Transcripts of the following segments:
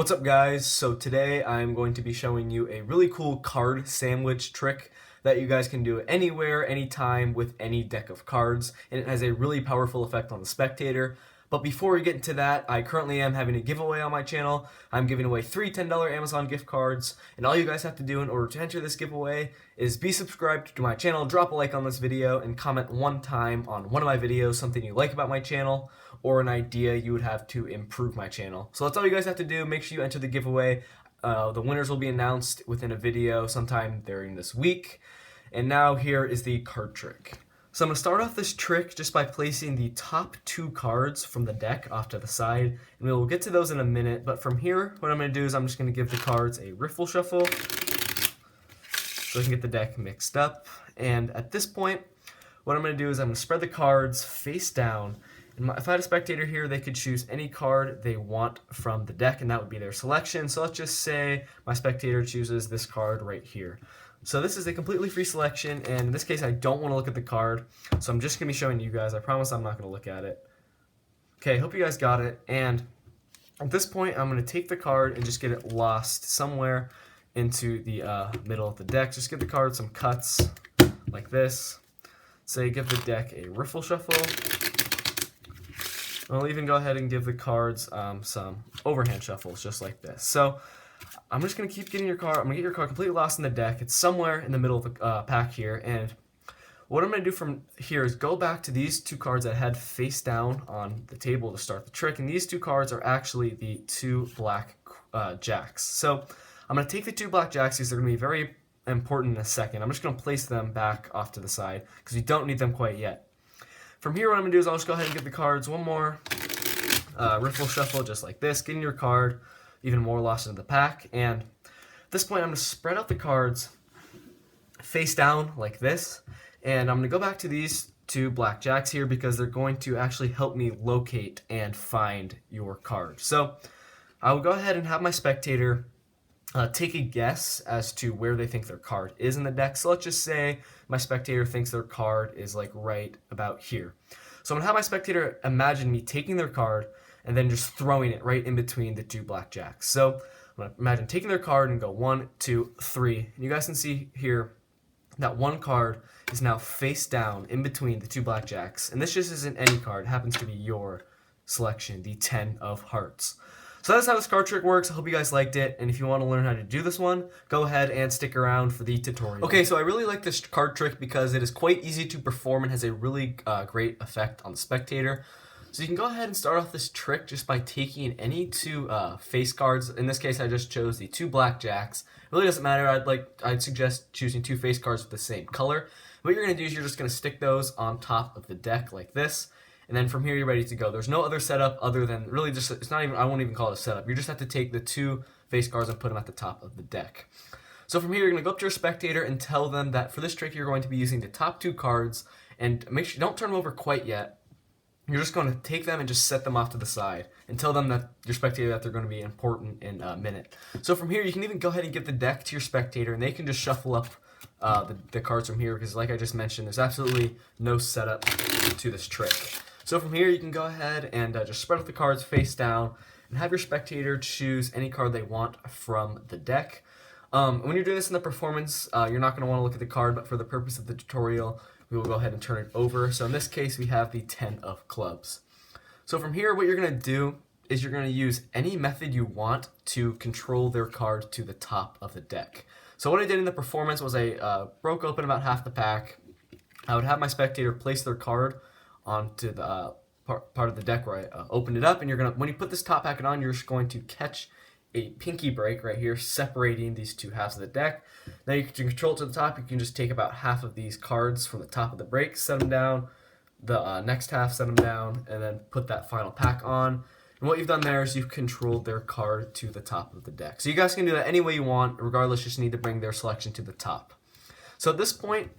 What's up, guys? So today I'm going to be showing you a really cool card sandwich trick that you guys can do anywhere, anytime with any deck of cards, and it has a really powerful effect on the spectator. But before we get into that, I currently am having a giveaway on my channel. I'm giving away 3 $10 Amazon gift cards, and all you guys have to do in order to enter this giveaway is be subscribed to my channel, drop a like on this video, and comment one time on one of my videos, something you like about my channel, or an idea you would have to improve my channel. So that's all you guys have to do. Make sure you enter the giveaway. The winners will be announced within a video sometime during this week. And now here is the card trick. So I'm going to start off this trick just by placing the top 2 cards from the deck off to the side, and we will get to those in a minute. But from here, what I'm going to do is I'm just going to give the cards a riffle shuffle so I can get the deck mixed up. And at this point, what I'm going to do is I'm going to spread the cards face down. And if I had a spectator here, they could choose any card they want from the deck, and that would be their selection. So let's just say my spectator chooses this card right here. So this is a completely free selection, and in this case I don't want to look at the card, so I'm just going to be showing you guys. I promise I'm not going to look at it. Okay, hope you guys got it, and at this point I'm going to take the card and just get it lost somewhere into the middle of the deck. Just give the card some cuts like this. Say give the deck a riffle shuffle. I'll even go ahead and give the cards some overhand shuffles just like this. So I'm just going to keep getting your card. I'm going to get your card completely lost in the deck. It's somewhere in the middle of the pack here. And what I'm going to do from here is go back to these 2 cards I had face down on the table to start the trick. And these 2 cards are actually the 2 black jacks. So I'm going to take the 2 black jacks because they're going to be very important in a second. I'm just going to place them back off to the side because we don't need them quite yet. From here, what I'm going to do is I'll just go ahead and give the cards one more riffle shuffle just like this, getting your card even more lost into the pack. And at this point, I'm going to spread out the cards face down like this, and I'm going to go back to these 2 black jacks here because they're going to actually help me locate and find your card. So I will go ahead and have my spectator take a guess as to where they think their card is in the deck. So let's just say my spectator thinks their card is like right about here. So I'm going to have my spectator imagine me taking their card and then just throwing it right in between the 2 black jacks. So I'm going to imagine taking their card and go 1, 2, 3. And you guys can see here that one card is now face down in between the 2 black jacks. And this just isn't any card. It happens to be your selection, the 10 of hearts. So that's how this card trick works. I hope you guys liked it. And if you want to learn how to do this one, go ahead and stick around for the tutorial. Okay, so I really like this card trick because it is quite easy to perform and has a really great effect on the spectator. So you can go ahead and start off this trick just by taking any 2 face cards. In this case, I just chose the 2 black jacks. It really doesn't matter. I'd suggest choosing 2 face cards with the same color. What you're going to do is you're just going to stick those on top of the deck like this. And then from here, you're ready to go. There's no other setup other than really just, it's not even, I won't even call it a setup. You just have to take the 2 face cards and put them at the top of the deck. So from here, you're going to go up to your spectator and tell them that for this trick, you're going to be using the top 2 cards. And make sure you don't turn them over quite yet. You're just going to take them and just set them off to the side and tell them that your spectator that they're going to be important in a minute. So from here, you can even go ahead and give the deck to your spectator, and they can just shuffle up the cards from here because, like I just mentioned, there's absolutely no setup to this trick. So from here, you can go ahead and just spread out the cards face down and have your spectator choose any card they want from the deck. When you're doing this in the performance, you're not going to want to look at the card, but for the purpose of the tutorial, we will go ahead and turn it over. So in this case, we have the 10 of clubs. So from here, what you're going to do is you're going to use any method you want to control their card to the top of the deck. So what I did in the performance was I broke open about half the pack. I would have my spectator place their card onto the part of the deck where I opened it up, and you're going to, when you put this top packet on, you're just going to catch a pinky break right here separating these 2 halves of the deck. Now you can control it to the top. You can just take about half of these cards from the top of the break, set them down, the next half set them down, and then put that final pack on. And what you've done there is you've controlled their card to the top of the deck. So you guys can do that any way you want. Regardless, you just need to bring their selection to the top. So at this point,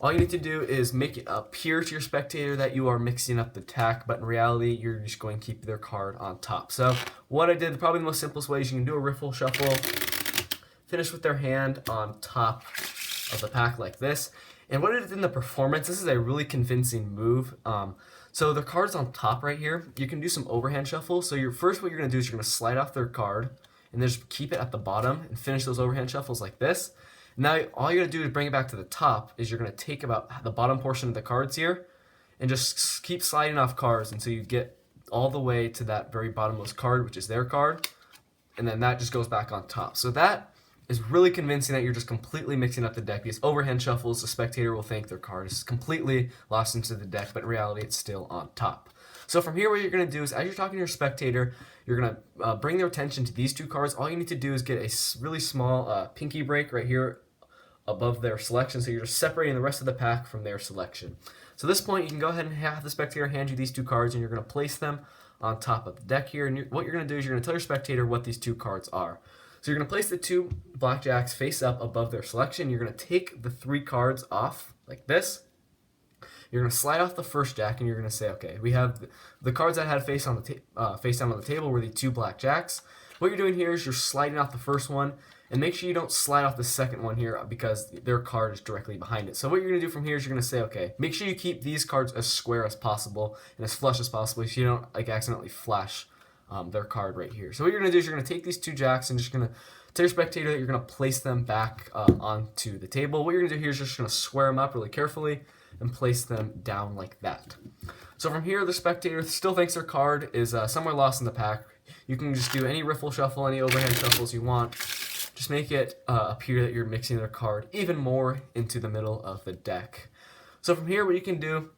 all you need to do is make it appear to your spectator that you are mixing up the deck, but in reality, you're just going to keep their card on top. So what I did, probably the most simplest way is you can do a riffle shuffle, finish with their hand on top of the pack like this. And what I did in the performance, this is a really convincing move. So the card's on top right here. You can do some overhand shuffle. So what you're going to do is you're going to slide off their card, and then just keep it at the bottom and finish those overhand shuffles like this. Now all you're gonna do to bring it back to the top is you're gonna take about the bottom portion of the cards here and just keep sliding off cards until you get all the way to that very bottommost card, which is their card, and then that just goes back on top. So that is really convincing that you're just completely mixing up the deck, because overhand shuffles, the spectator will think their card is completely lost into the deck, but in reality it's still on top. So from here, what you're going to do is, as you're talking to your spectator, you're going to bring their attention to these two cards. All you need to do is get a really small pinky break right here above their selection, so you're just separating the rest of the pack from their selection. So at this point, you can go ahead and have the spectator hand you these two cards, and you're going to place them on top of the deck here. And what you're going to do is you're going to tell your spectator what these two cards are. So you're going to place the two blackjacks face up above their selection. You're going to take the three cards off like this. You're going to slide off the first jack, and you're going to say, okay, we have the cards that had face down on the table were the two blackjacks. What you're doing here is you're sliding off the first one, and make sure you don't slide off the second one here because their card is directly behind it. So what you're going to do from here is you're going to say, okay, make sure you keep these cards as square as possible and as flush as possible so you don't accidentally flash their card right here. So what you're going to do is you're going to take these two jacks and just going to tell your spectator that you're going to place them back onto the table. What you're going to do here is just going to square them up really carefully and place them down like that. So from here, the spectator still thinks their card is somewhere lost in the pack. You can just do any riffle shuffle, any overhand shuffles you want. Just make it appear that you're mixing their card even more into the middle of the deck. So from here, what you can do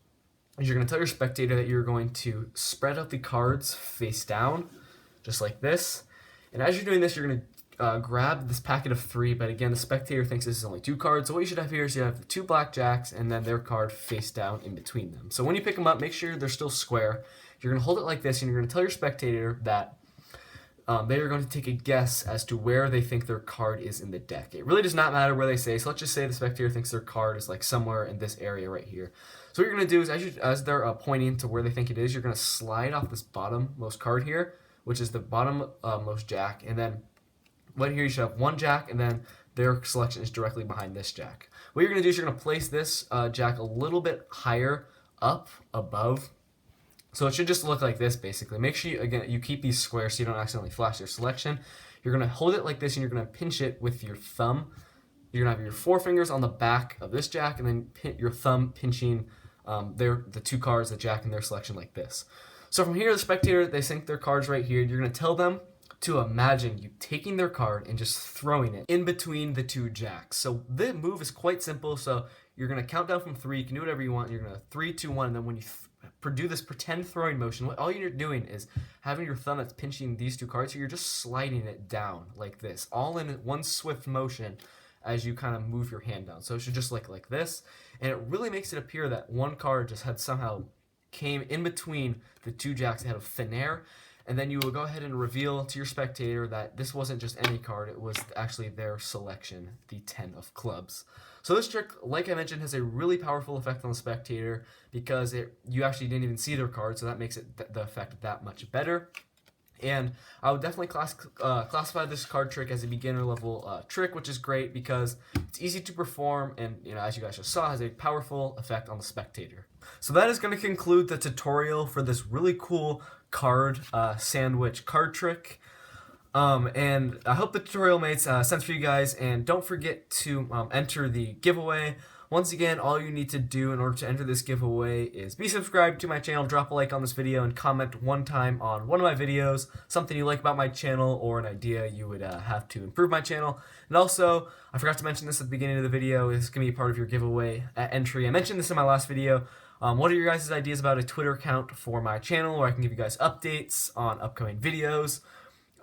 is you're going to tell your spectator that you're going to spread out the cards face down, just like this. And as you're doing this, you're going to grab this packet of three, but again, the spectator thinks this is only two cards. So what you should have here is you have the two blackjacks and then their card face down in between them. So when you pick them up, make sure they're still square. You're going to hold it like this, and you're going to tell your spectator that they are going to take a guess as to where they think their card is in the deck. It really does not matter where they say. So let's just say the spectator thinks their card is like somewhere in this area right here. So what you're going to do is as they're pointing to where they think it is, you're going to slide off this bottommost card here, which is the bottommost jack. And then right here you should have one jack, and then their selection is directly behind this jack. What you're going to do is you're going to place this jack a little bit higher up above. So it should just look like this, basically. Make sure, you keep these squares so you don't accidentally flash your selection. You're going to hold it like this, and you're going to pinch it with your thumb. You're going to have your forefingers on the back of this jack, and then your thumb pinching the two cards, the jack and their selection, like this. So from here, the spectator, they sync their cards right here. You're going to tell them to imagine you taking their card and just throwing it in between the two jacks. So the move is quite simple. So you're going to count down from 3. You can do whatever you want. You're going to 3, 2, 1, and then when you do this pretend throwing motion, all you're doing is having your thumb that's pinching these two cards, so you're just sliding it down like this, all in one swift motion as you kind of move your hand down. So it should just look like this, and it really makes it appear that one card just had somehow came in between the two jacks that had a thin air, and then you will go ahead and reveal to your spectator that this wasn't just any card, it was actually their selection, the 10 of clubs. So this trick, like I mentioned, has a really powerful effect on the spectator because you actually didn't even see their card, so that makes it the effect that much better. And I would definitely classify this card trick as a beginner level trick, which is great because it's easy to perform and, as you guys just saw, has a powerful effect on the spectator. So that is going to conclude the tutorial for this really cool card sandwich card trick. And I hope the tutorial made sense for you guys, and don't forget to enter the giveaway. Once again, all you need to do in order to enter this giveaway is be subscribed to my channel, drop a like on this video, and comment one time on one of my videos, something you like about my channel or an idea you would have to improve my channel. And also, I forgot to mention this at the beginning of the video, it's going to be a part of your giveaway entry. I mentioned this in my last video. What are your guys' ideas about a Twitter account for my channel where I can give you guys updates on upcoming videos?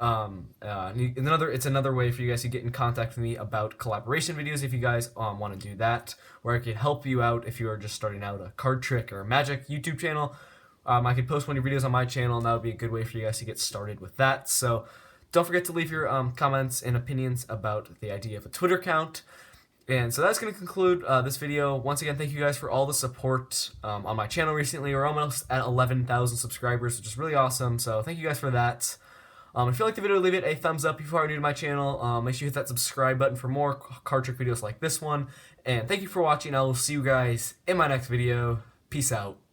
It's another way for you guys to get in contact with me about collaboration videos if you guys want to do that, where I can help you out if you are just starting out a card trick or a magic YouTube channel. I could post one of your videos on my channel, and that would be a good way for you guys to get started with that. So don't forget to leave your comments and opinions about the idea of a Twitter account. And so that's going to conclude this video. Once again, thank you guys for all the support on my channel recently. We're almost at 11,000 subscribers, which is really awesome. So thank you guys for that. If you like the video, leave it a thumbs up. If you are new to my channel, make sure you hit that subscribe button for more card trick videos like this one. And thank you for watching. I will see you guys in my next video. Peace out.